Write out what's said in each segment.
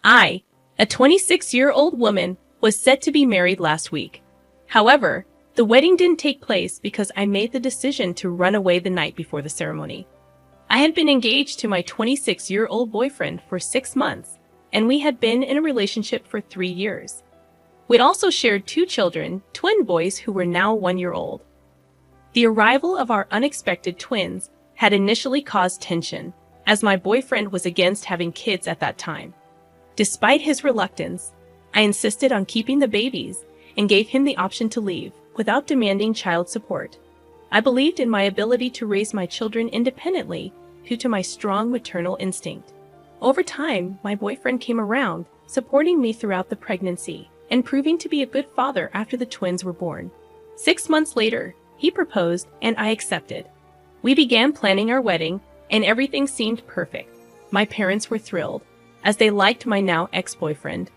I, a 26-year-old woman, was set to be married last week. However, the wedding didn't take place because I made the decision to run away the night before the ceremony. I had been engaged to my 26-year-old boyfriend for 6 months, and we had been in a relationship for 3 years. We'd also shared 2 children, twin boys who were now 1 year old. The arrival of our unexpected twins had initially caused tension, as my boyfriend was against having kids at that time. Despite his reluctance, I insisted on keeping the babies and gave him the option to leave without demanding child support. I believed in my ability to raise my children independently due to my strong maternal instinct. Over time, my boyfriend came around, supporting me throughout the pregnancy and proving to be a good father after the twins were born. 6 months later, he proposed and I accepted. We began planning our wedding and everything seemed perfect. My parents were thrilled, as they liked my now ex-boyfriend.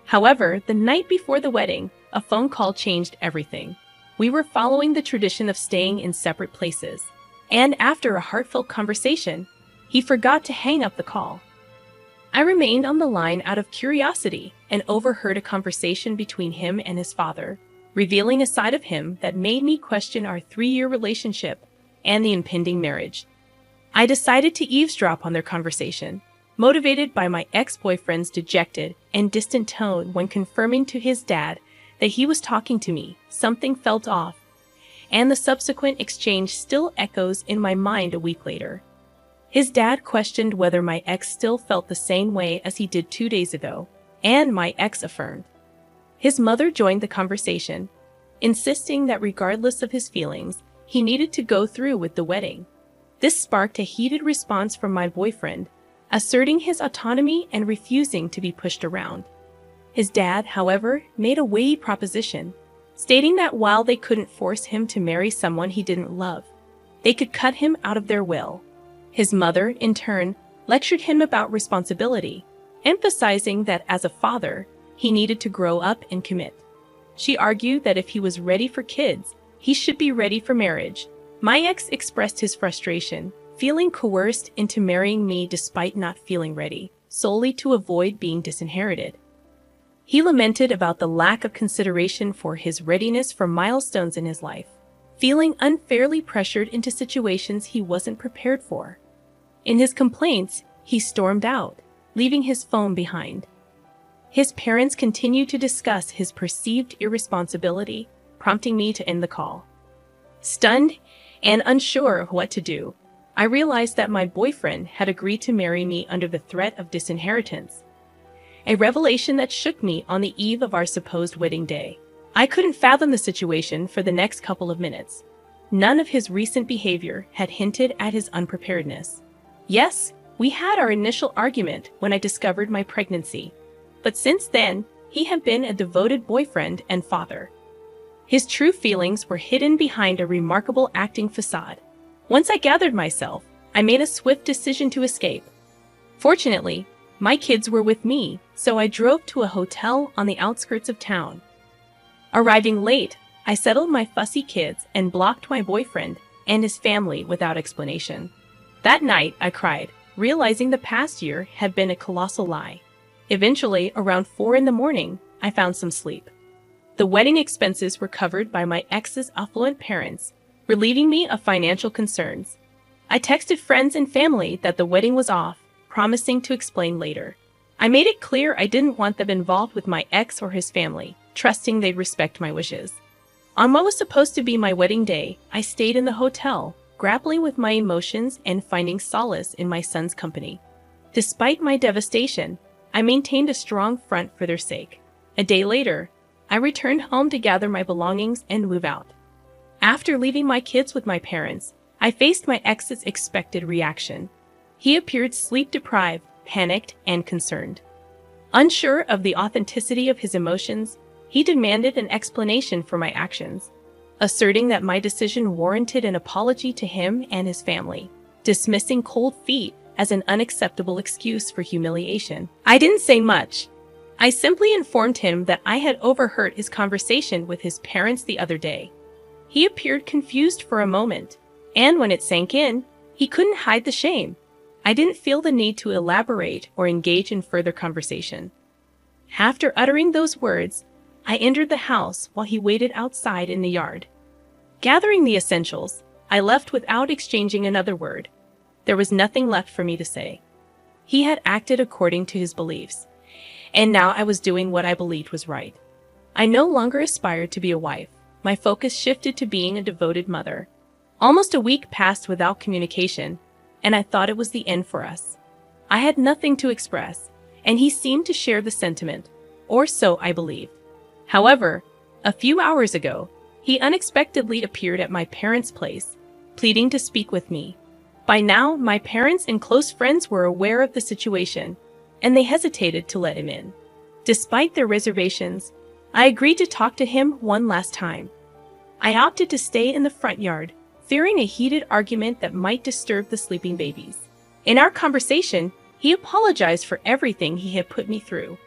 However, the night before the wedding, a phone call changed everything. We were following the tradition of staying in separate places, and after a heartfelt conversation, he forgot to hang up the call. I remained on the line out of curiosity and overheard a conversation between him and his father, revealing a side of him that made me question our 3-year relationship and the impending marriage. I decided to eavesdrop on their conversation, motivated by my ex-boyfriend's dejected and distant tone when confirming to his dad that he was talking to me. Something felt off, and the subsequent exchange still echoes in my mind a week later. His dad questioned whether my ex still felt the same way as he did 2 days ago, and my ex affirmed. His mother joined the conversation, insisting that regardless of his feelings, he needed to go through with the wedding. This sparked a heated response from my boyfriend, asserting his autonomy and refusing to be pushed around. His dad, however, made a weighty proposition, stating that while they couldn't force him to marry someone he didn't love, they could cut him out of their will. His mother, in turn, lectured him about responsibility, emphasizing that as a father, he needed to grow up and commit. She argued that if he was ready for kids, he should be ready for marriage. My ex expressed his frustration, feeling coerced into marrying me despite not feeling ready, solely to avoid being disinherited. He lamented about the lack of consideration for his readiness for milestones in his life, feeling unfairly pressured into situations he wasn't prepared for. In his complaints, he stormed out, leaving his phone behind. His parents continued to discuss his perceived irresponsibility, prompting me to end the call. Stunned and unsure of what to do, I realized that my boyfriend had agreed to marry me under the threat of disinheritance, a revelation that shook me on the eve of our supposed wedding day. I couldn't fathom the situation for the next couple of minutes. None of his recent behavior had hinted at his unpreparedness. Yes, we had our initial argument when I discovered my pregnancy, but since then, he had been a devoted boyfriend and father. His true feelings were hidden behind a remarkable acting facade. Once I gathered myself, I made a swift decision to escape. Fortunately, my kids were with me, so I drove to a hotel on the outskirts of town. Arriving late, I settled my fussy kids and blocked my boyfriend and his family without explanation. That night, I cried, realizing the past year had been a colossal lie. Eventually, around 4 in the morning, I found some sleep. The wedding expenses were covered by my ex's affluent parents, relieving me of financial concerns. I texted friends and family that the wedding was off, promising to explain later. I made it clear I didn't want them involved with my ex or his family, trusting they'd respect my wishes. On what was supposed to be my wedding day, I stayed in the hotel, grappling with my emotions and finding solace in my son's company. Despite my devastation, I maintained a strong front for their sake. A day later, I returned home to gather my belongings and move out. After leaving my kids with my parents, I faced my ex's expected reaction. He appeared sleep-deprived, panicked, and concerned. Unsure of the authenticity of his emotions, he demanded an explanation for my actions, asserting that my decision warranted an apology to him and his family, dismissing cold feet as an unacceptable excuse for humiliation. I didn't say much. I simply informed him that I had overheard his conversation with his parents the other day. He appeared confused for a moment, and when it sank in, he couldn't hide the shame. I didn't feel the need to elaborate or engage in further conversation. After uttering those words, I entered the house while he waited outside in the yard. Gathering the essentials, I left without exchanging another word. There was nothing left for me to say. He had acted according to his beliefs, and now I was doing what I believed was right. I no longer aspired to be a wife. My focus shifted to being a devoted mother. Almost a week passed without communication, and I thought it was the end for us. I had nothing to express, and he seemed to share the sentiment, or so I believed. However, a few hours ago, he unexpectedly appeared at my parents' place, pleading to speak with me. By now, my parents and close friends were aware of the situation, and they hesitated to let him in. Despite their reservations, I agreed to talk to him one last time. I opted to stay in the front yard, fearing a heated argument that might disturb the sleeping babies. In our conversation, he apologized for everything he had put me through.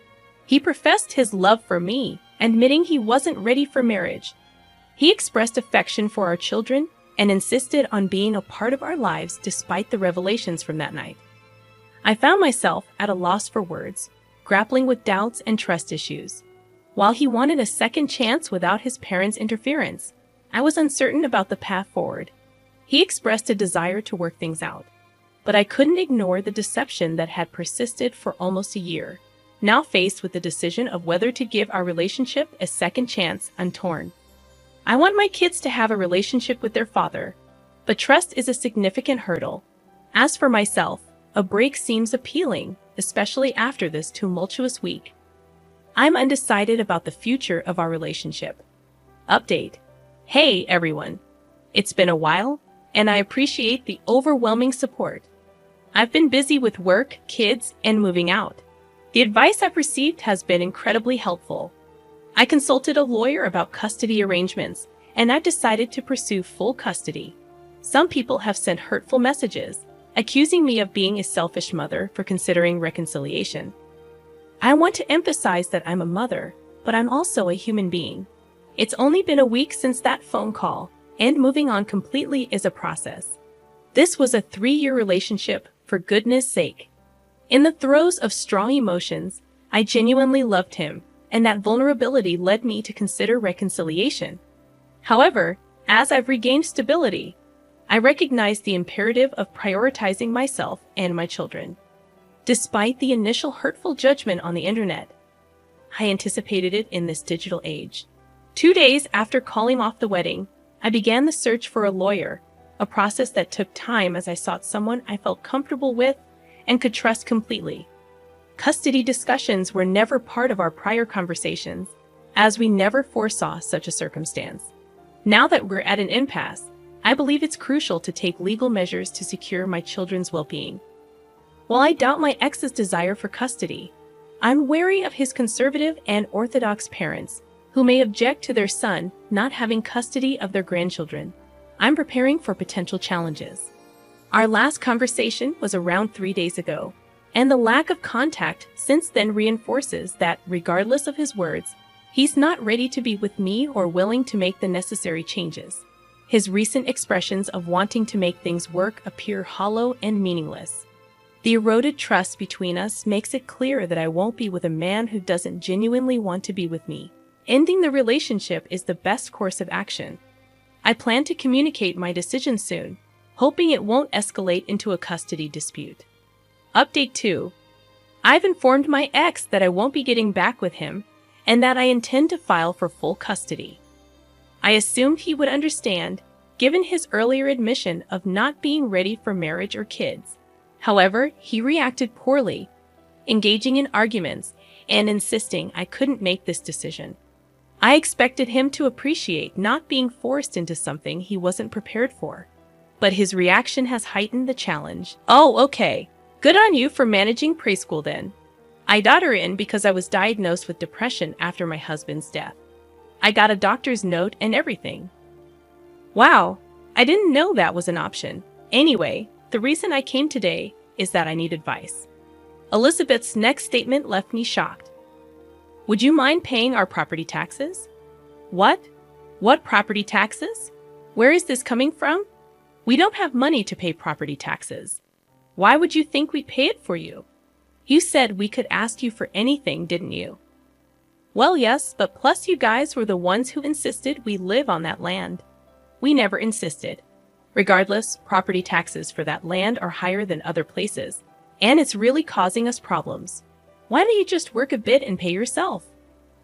He professed his love for me, admitting he wasn't ready for marriage. He expressed affection for our children and insisted on being a part of our lives despite the revelations from that night. I found myself at a loss for words, grappling with doubts and trust issues. While he wanted a second chance without his parents' interference, I was uncertain about the path forward. He expressed a desire to work things out, but I couldn't ignore the deception that had persisted for almost a year. Now faced with the decision of whether to give our relationship a second chance, I'm torn. I want my kids to have a relationship with their father, but trust is a significant hurdle. As for myself, a break seems appealing, especially after this tumultuous week. I'm undecided about the future of our relationship. Update. Hey everyone. It's been a while, and I appreciate the overwhelming support. I've been busy with work, kids, and moving out. The advice I've received has been incredibly helpful. I consulted a lawyer about custody arrangements, and I've decided to pursue full custody. Some people have sent hurtful messages, accusing me of being a selfish mother for considering reconciliation. I want to emphasize that I'm a mother, but I'm also a human being. It's only been a week since that phone call, and moving on completely is a process. This was a 3-year relationship, for goodness sake. In the throes of strong emotions, I genuinely loved him, and that vulnerability led me to consider reconciliation. However, as I've regained stability, I recognize the imperative of prioritizing myself and my children. Despite the initial hurtful judgment on the internet, I anticipated it in this digital age. 2 days after calling off the wedding, I began the search for a lawyer, a process that took time as I sought someone I felt comfortable with and could trust completely. Custody discussions were never part of our prior conversations, as we never foresaw such a circumstance. Now that we're at an impasse, I believe it's crucial to take legal measures to secure my children's well-being. While I doubt my ex's desire for custody, I'm wary of his conservative and orthodox parents, who may object to their son not having custody of their grandchildren. I'm preparing for potential challenges. Our last conversation was around 3 days ago, and the lack of contact since then reinforces that, regardless of his words, he's not ready to be with me or willing to make the necessary changes. His recent expressions of wanting to make things work appear hollow and meaningless. The eroded trust between us makes it clear that I won't be with a man who doesn't genuinely want to be with me. Ending the relationship is the best course of action. I plan to communicate my decision soon, hoping it won't escalate into a custody dispute. Update 2. I've informed my ex that I won't be getting back with him and that I intend to file for full custody. I assumed he would understand, given his earlier admission of not being ready for marriage or kids. However, he reacted poorly, engaging in arguments and insisting I couldn't make this decision. I expected him to appreciate not being forced into something he wasn't prepared for, but his reaction has heightened the challenge. Oh, okay. Good on you for managing preschool then. I got her in because I was diagnosed with depression after my husband's death. I got a doctor's note and everything. Wow, I didn't know that was an option. Anyway, the reason I came today is that I need advice. Elizabeth's next statement left me shocked. Would you mind paying our property taxes? What? What property taxes? Where is this coming from? We don't have money to pay property taxes. Why would you think we'd pay it for you? You said we could ask you for anything, didn't you? Well, yes, but plus you guys were the ones who insisted we live on that land. We never insisted. Regardless, property taxes for that land are higher than other places, and it's really causing us problems. Why don't you just work a bit and pay yourself?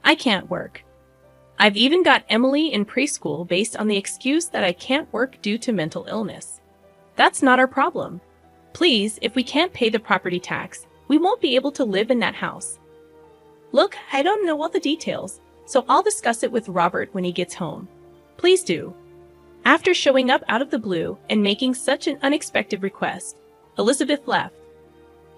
I can't work. I've even got Emily in preschool based on the excuse that I can't work due to mental illness. That's not our problem. Please, if we can't pay the property tax, we won't be able to live in that house. Look, I don't know all the details, so I'll discuss it with Robert when he gets home. Please do. After showing up out of the blue and making such an unexpected request, Elizabeth left.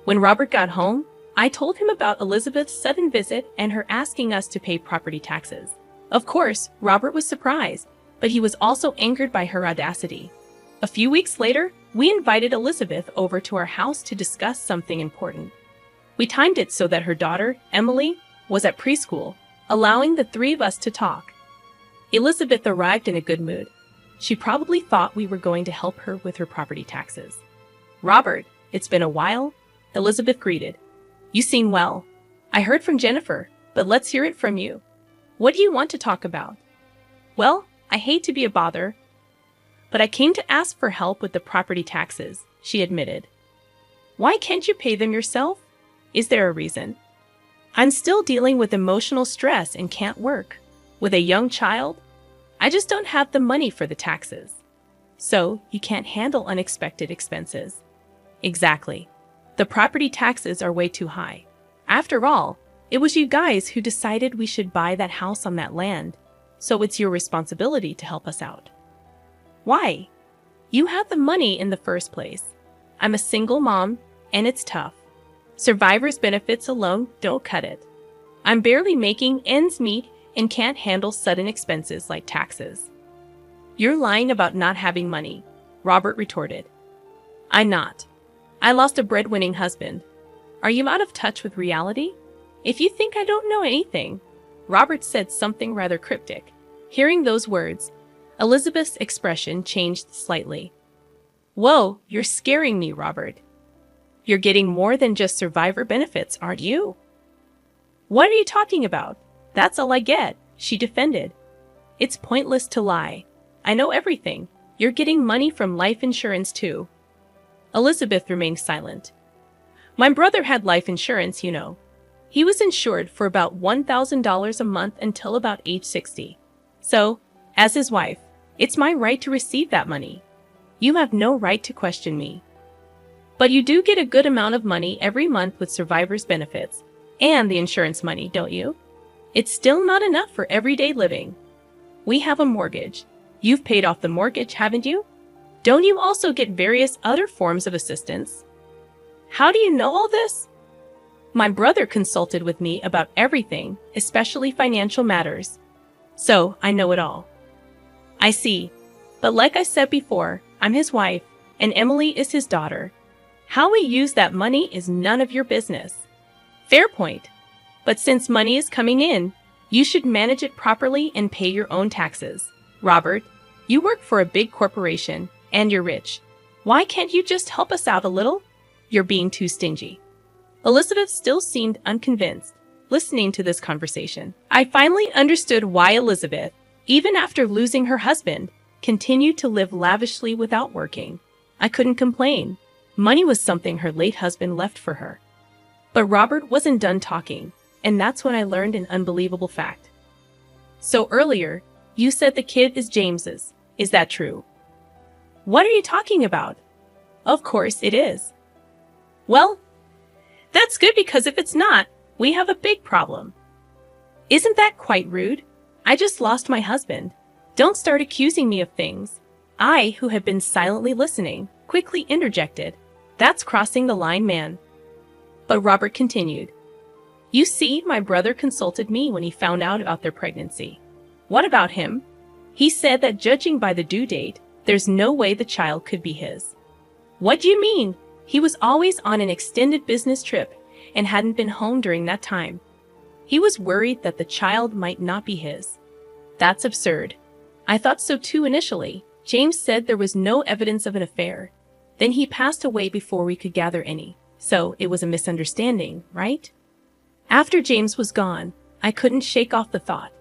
When Robert got home, I told him about Elizabeth's sudden visit and her asking us to pay property taxes. Of course, Robert was surprised, but he was also angered by her audacity. A few weeks later, we invited Elizabeth over to our house to discuss something important. We timed it so that her daughter, Emily, was at preschool, allowing the three of us to talk. Elizabeth arrived in a good mood. She probably thought we were going to help her with her property taxes. Robert, it's been a while, Elizabeth greeted. You seem well. I heard from Jennifer, but let's hear it from you. What do you want to talk about? Well, I hate to be a bother, but I came to ask for help with the property taxes, she admitted. Why can't you pay them yourself? Is there a reason? I'm still dealing with emotional stress and can't work. With a young child, I just don't have the money for the taxes. So, you can't handle unexpected expenses. Exactly. The property taxes are way too high. After all, it was you guys who decided we should buy that house on that land, so it's your responsibility to help us out. Why? You had the money in the first place. I'm a single mom, and it's tough. Survivor's benefits alone don't cut it. I'm barely making ends meet and can't handle sudden expenses like taxes. You're lying about not having money, Robert retorted. I'm not. I lost a breadwinning husband. Are you out of touch with reality? If you think I don't know anything, Robert said something rather cryptic. Hearing those words, Elizabeth's expression changed slightly. Whoa, you're scaring me, Robert. You're getting more than just survivor benefits, aren't you? What are you talking about? That's all I get, she defended. It's pointless to lie. I know everything. You're getting money from life insurance too. Elizabeth remained silent. My brother had life insurance, you know. He was insured for about $1,000 a month until about age 60. So, as his wife, it's my right to receive that money. You have no right to question me. But you do get a good amount of money every month with survivor's benefits and the insurance money, don't you? It's still not enough for everyday living. We have a mortgage. You've paid off the mortgage, haven't you? Don't you also get various other forms of assistance? How do you know all this? My brother consulted with me about everything, especially financial matters. So, I know it all. I see. But like I said before, I'm his wife, and Emily is his daughter. How we use that money is none of your business. Fair point. But since money is coming in, you should manage it properly and pay your own taxes. Robert, you work for a big corporation, and you're rich. Why can't you just help us out a little? You're being too stingy. Elizabeth still seemed unconvinced, listening to this conversation. I finally understood why Elizabeth, even after losing her husband, continued to live lavishly without working. I couldn't complain. Money was something her late husband left for her. But Robert wasn't done talking, and that's when I learned an unbelievable fact. So earlier, you said the kid is James's. Is that true? What are you talking about? Of course it is. Well, that's good because if it's not, we have a big problem. Isn't that quite rude? I just lost my husband. Don't start accusing me of things. I, who had been silently listening, quickly interjected. That's crossing the line, man. But Robert continued. You see, my brother consulted me when he found out about their pregnancy. What about him? He said that judging by the due date, there's no way the child could be his. What do you mean? He was always on an extended business trip and hadn't been home during that time. He was worried that the child might not be his. That's absurd. I thought so too initially. James said there was no evidence of an affair. Then he passed away before we could gather any. So it was a misunderstanding, right? After James was gone, I couldn't shake off the thought.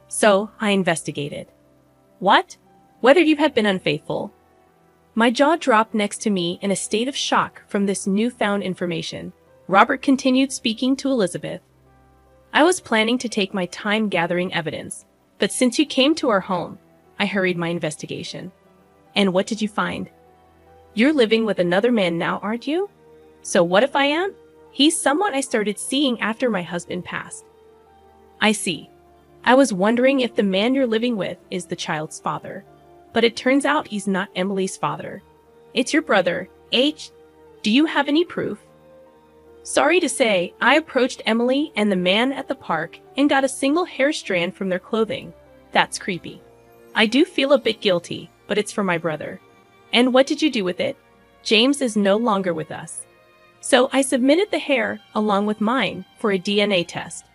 So I investigated. What? Whether you had been unfaithful. My jaw dropped next to me in a state of shock from this newfound information. Robert continued speaking to Elizabeth. I was planning to take my time gathering evidence, but since you came to our home, I hurried my investigation. And what did you find? You're living with another man now, aren't you? So what if I am? He's someone I started seeing after my husband passed. I see. I was wondering if the man you're living with is the child's father. But it turns out he's not Emily's father. It's your brother, H. Do you have any proof? Sorry to say, I approached Emily and the man at the park and got a single hair strand from their clothing. That's creepy. I do feel a bit guilty, but it's for my brother. And what did you do with it? James is no longer with us. So I submitted the hair, along with mine, for a DNA test.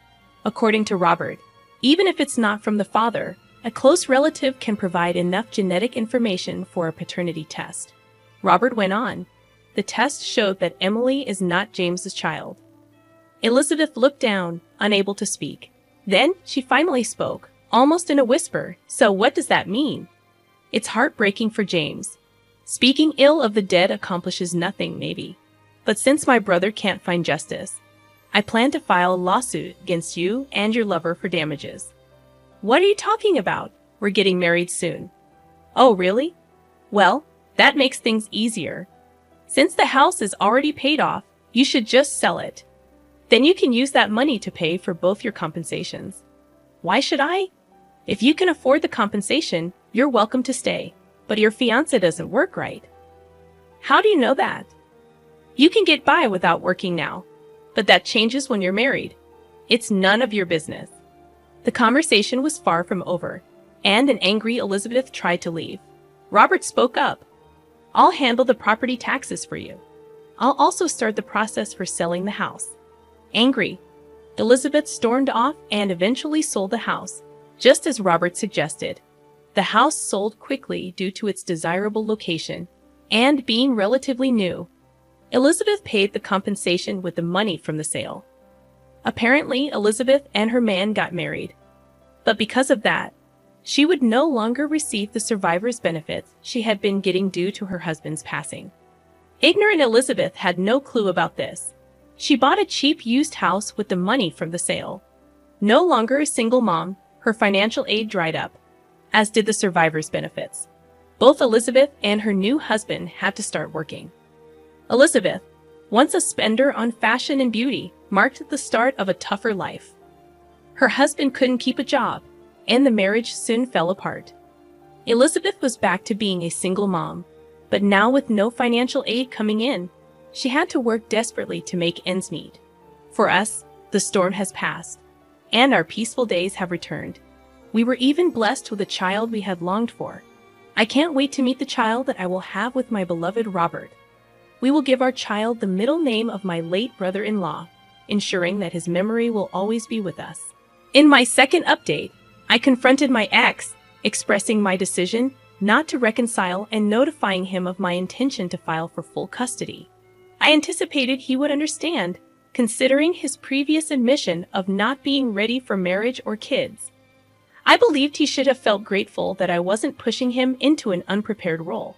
According to Robert, even if it's not from the father, a close relative can provide enough genetic information for a paternity test. Robert went on. The test showed that Emily is not James's child. Elizabeth looked down, unable to speak. Then she finally spoke, almost in a whisper. So what does that mean? It's heartbreaking for James. Speaking ill of the dead accomplishes nothing, maybe. But since my brother can't find justice, I plan to file a lawsuit against you and your lover for damages. What are you talking about? We're getting married soon. Oh, really? Well, that makes things easier. Since the house is already paid off, you should just sell it. Then you can use that money to pay for both your compensations. Why should I? If you can afford the compensation, you're welcome to stay. But your fiancé doesn't work right. How do you know that? You can get by without working now, but that changes when you're married. It's none of your business. The conversation was far from over, and an angry Elizabeth tried to leave. Robert spoke up. I'll handle the property taxes for you. I'll also start the process for selling the house. Angry, Elizabeth stormed off and eventually sold the house, just as Robert suggested. The house sold quickly due to its desirable location and being relatively new. Elizabeth paid the compensation with the money from the sale. Apparently, Elizabeth and her man got married. But because of that, she would no longer receive the survivor's benefits she had been getting due to her husband's passing. Ignorant Elizabeth had no clue about this. She bought a cheap used house with the money from the sale. No longer a single mom, her financial aid dried up, as did the survivor's benefits. Both Elizabeth and her new husband had to start working. Elizabeth, once a spender on fashion and beauty, marked the start of a tougher life. Her husband couldn't keep a job, and the marriage soon fell apart. Elizabeth was back to being a single mom, but now with no financial aid coming in, she had to work desperately to make ends meet. For us, the storm has passed, and our peaceful days have returned. We were even blessed with a child we had longed for. I can't wait to meet the child that I will have with my beloved Robert. We will give our child the middle name of my late brother-in-law, ensuring that his memory will always be with us. In my second update, I confronted my ex, expressing my decision not to reconcile and notifying him of my intention to file for full custody. I anticipated he would understand, considering his previous admission of not being ready for marriage or kids. I believed he should have felt grateful that I wasn't pushing him into an unprepared role.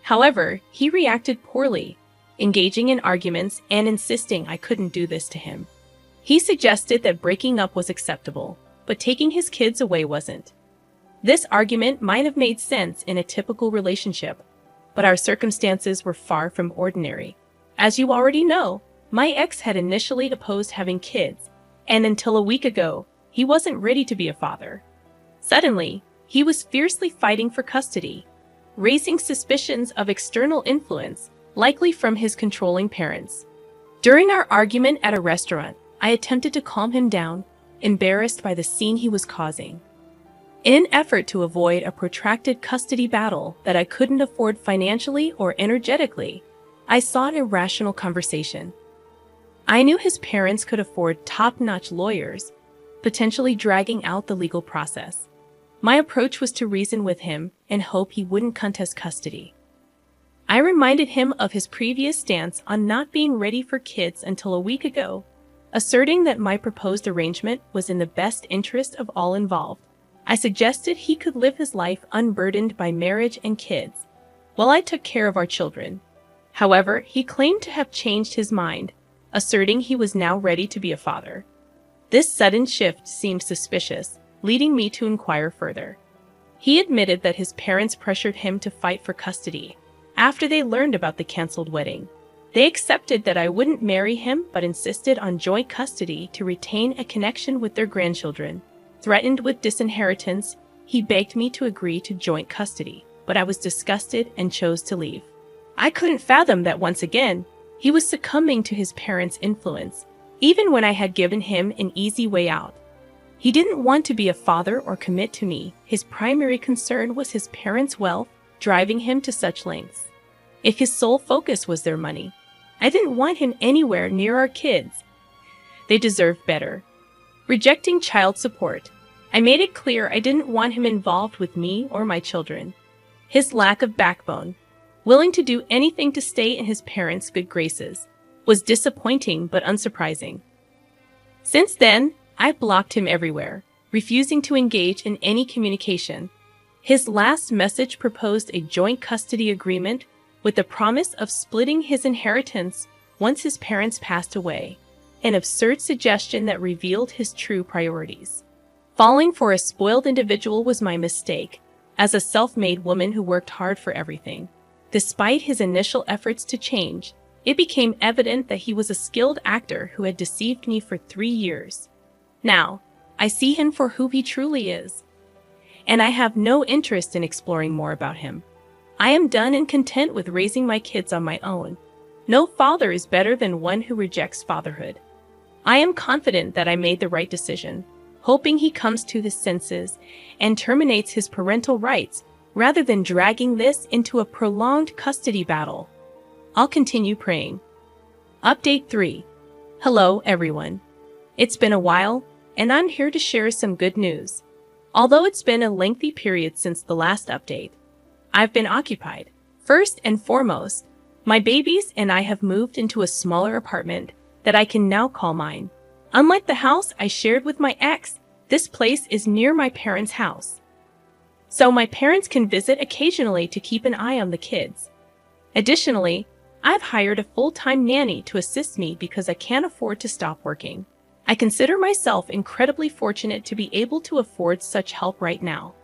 However, he reacted poorly, engaging in arguments and insisting I couldn't do this to him. He suggested that breaking up was acceptable, but taking his kids away wasn't. This argument might have made sense in a typical relationship, but our circumstances were far from ordinary. As you already know, my ex had initially opposed having kids, and until a week ago, he wasn't ready to be a father. Suddenly, he was fiercely fighting for custody, raising suspicions of external influence, likely from his controlling parents. During our argument at a restaurant, I attempted to calm him down, embarrassed by the scene he was causing. In an effort to avoid a protracted custody battle that I couldn't afford financially or energetically, I sought a rational conversation. I knew his parents could afford top-notch lawyers, potentially dragging out the legal process. My approach was to reason with him and hope he wouldn't contest custody. I reminded him of his previous stance on not being ready for kids until a week ago, asserting that my proposed arrangement was in the best interest of all involved. I suggested he could live his life unburdened by marriage and kids, while I took care of our children. However, he claimed to have changed his mind, asserting he was now ready to be a father. This sudden shift seemed suspicious, leading me to inquire further. He admitted that his parents pressured him to fight for custody after they learned about the canceled wedding. They accepted that I wouldn't marry him but insisted on joint custody to retain a connection with their grandchildren. Threatened with disinheritance, he begged me to agree to joint custody, but I was disgusted and chose to leave. I couldn't fathom that once again, he was succumbing to his parents' influence, even when I had given him an easy way out. He didn't want to be a father or commit to me. His primary concern was his parents' wealth, driving him to such lengths. If his sole focus was their money, I didn't want him anywhere near our kids. They deserved better. Rejecting child support, I made it clear I didn't want him involved with me or my children. His lack of backbone, willing to do anything to stay in his parents' good graces, was disappointing but unsurprising. Since then, I've blocked him everywhere, refusing to engage in any communication. His last message proposed a joint custody agreement with the promise of splitting his inheritance once his parents passed away, an absurd suggestion that revealed his true priorities. Falling for a spoiled individual was my mistake, as a self-made woman who worked hard for everything. Despite his initial efforts to change, it became evident that he was a skilled actor who had deceived me for 3 years. Now, I see him for who he truly is, and I have no interest in exploring more about him. I am done and content with raising my kids on my own. No father is better than one who rejects fatherhood. I am confident that I made the right decision, hoping he comes to his senses and terminates his parental rights rather than dragging this into a prolonged custody battle. I'll continue praying. Update 3. Hello, everyone. It's been a while, and I'm here to share some good news. Although it's been a lengthy period since the last update, I've been occupied. First and foremost, my babies and I have moved into a smaller apartment that I can now call mine. Unlike the house I shared with my ex, this place is near my parents' house, so my parents can visit occasionally to keep an eye on the kids. Additionally, I've hired a full-time nanny to assist me because I can't afford to stop working. I consider myself incredibly fortunate to be able to afford such help right now.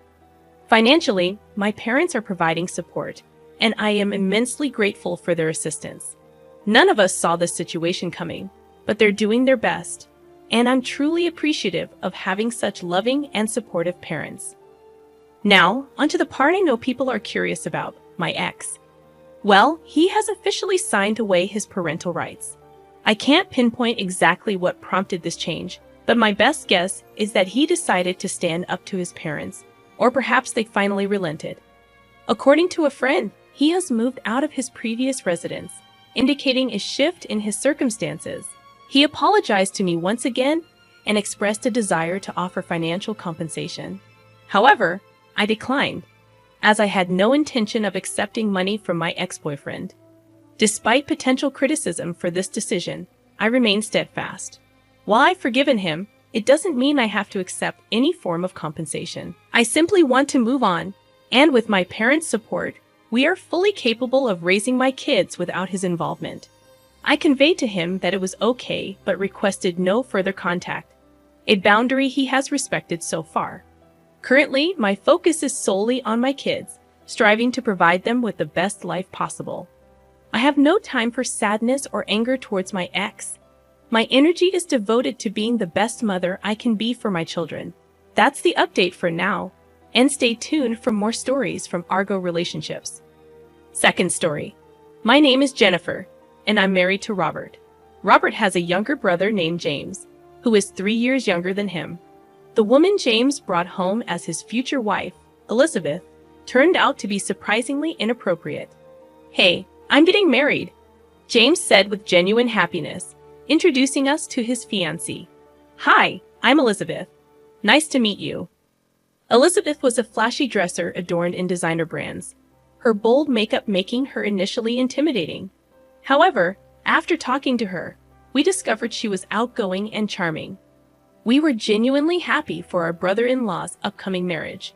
Financially, my parents are providing support, and I am immensely grateful for their assistance. None of us saw this situation coming, but they're doing their best, and I'm truly appreciative of having such loving and supportive parents. Now, onto the part I know people are curious about, my ex. Well, he has officially signed away his parental rights. I can't pinpoint exactly what prompted this change, but my best guess is that he decided to stand up to his parents, or perhaps they finally relented. According to a friend, he has moved out of his previous residence, indicating a shift in his circumstances. He apologized to me once again and expressed a desire to offer financial compensation. However, I declined, as I had no intention of accepting money from my ex-boyfriend. Despite potential criticism for this decision, I remain steadfast. While I've forgiven him, it doesn't mean I have to accept any form of compensation. I simply want to move on, and with my parents' support, we are fully capable of raising my kids without his involvement. I conveyed to him that it was okay, but requested no further contact, a boundary he has respected so far. Currently, my focus is solely on my kids, striving to provide them with the best life possible. I have no time for sadness or anger towards my ex. My energy is devoted to being the best mother I can be for my children. That's the update for now, and stay tuned for more stories from Argo Relationships. Second story. My name is Jennifer, and I'm married to Robert. Robert has a younger brother named James, who is 3 years younger than him. The woman James brought home as his future wife, Elizabeth, turned out to be surprisingly inappropriate. "Hey, I'm getting married," James said with genuine happiness, introducing us to his fiancé. "Hi, I'm Elizabeth. Nice to meet you." Elizabeth was a flashy dresser adorned in designer brands. her bold makeup making her initially intimidating. However, after talking to her, we discovered she was outgoing and charming. We were genuinely happy for our brother-in-law's upcoming marriage.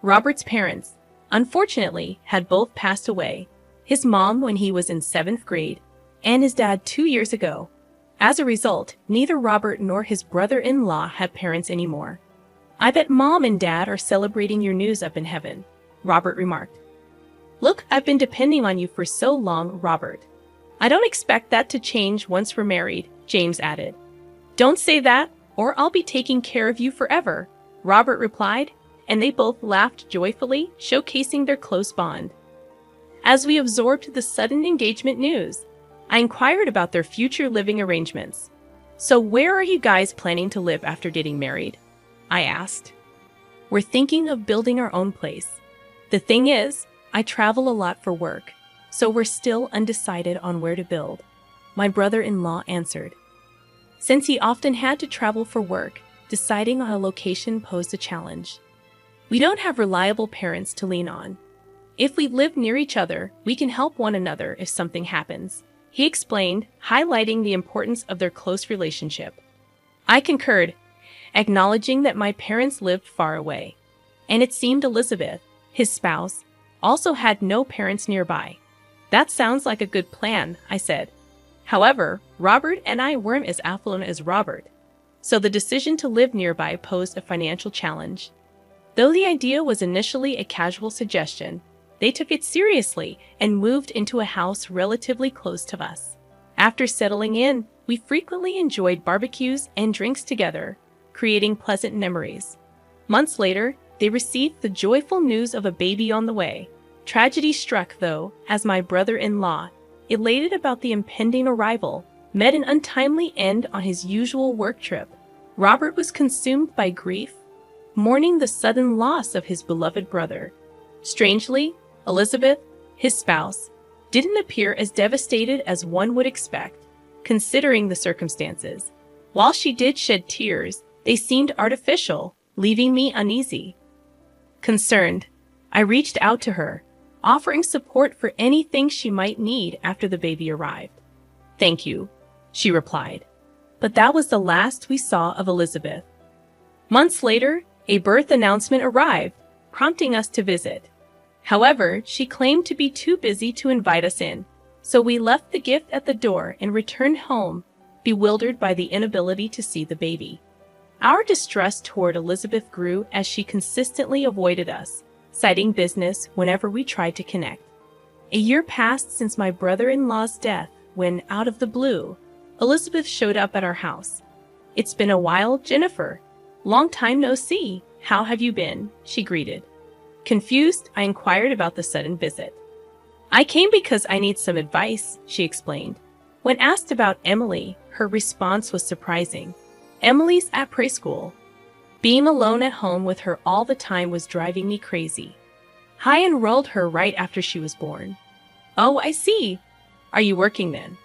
Robert's parents, unfortunately, had both passed away, his mom when he was in 7th grade, and his dad 2 years ago. As a result, neither Robert nor his brother-in-law have parents anymore. "I bet Mom and Dad are celebrating your news up in heaven," Robert remarked. "Look, I've been depending on you for so long, Robert. I don't expect that to change once we're married," James added. "Don't say that, or I'll be taking care of you forever," Robert replied, and they both laughed joyfully, showcasing their close bond. As we absorbed the sudden engagement news, I inquired about their future living arrangements. "So where are you guys planning to live after getting married?" I asked. "We're thinking of building our own place. The thing is, I travel a lot for work, so we're still undecided on where to build," my brother-in-law answered. Since he often had to travel for work, deciding on a location posed a challenge. "We don't have reliable parents to lean on. If we live near each other, we can help one another if something happens," he explained, highlighting the importance of their close relationship. I concurred, acknowledging that my parents lived far away, and it seemed Elizabeth, his spouse, also had no parents nearby. "That sounds like a good plan," I said. However, Robert and I weren't as affluent as Robert, so the decision to live nearby posed a financial challenge. Though the idea was initially a casual suggestion, they took it seriously and moved into a house relatively close to us. After settling in, we frequently enjoyed barbecues and drinks together, creating pleasant memories. Months later, they received the joyful news of a baby on the way. Tragedy struck, though, as my brother-in-law, elated about the impending arrival, met an untimely end on his usual work trip. Robert was consumed by grief, mourning the sudden loss of his beloved brother. Strangely, Elizabeth, his spouse, didn't appear as devastated as one would expect, considering the circumstances. While she did shed tears, they seemed artificial, leaving me uneasy. Concerned, I reached out to her, offering support for anything she might need after the baby arrived. "Thank you," she replied. But that was the last we saw of Elizabeth. Months later, a birth announcement arrived, prompting us to visit. However, she claimed to be too busy to invite us in, so we left the gift at the door and returned home, bewildered by the inability to see the baby. Our distrust toward Elizabeth grew as she consistently avoided us, citing business whenever we tried to connect. A year passed since my brother-in-law's death when, out of the blue, Elizabeth showed up at our house. "It's been a while, Jennifer. Long time no see. How have you been?" she greeted. Confused, I inquired about the sudden visit. "I came because I need some advice," she explained. When asked about Emily, her response was surprising. "Emily's at preschool. Being alone at home with her all the time was driving me crazy. I enrolled her right after she was born." "Oh, I see. Are you working then?"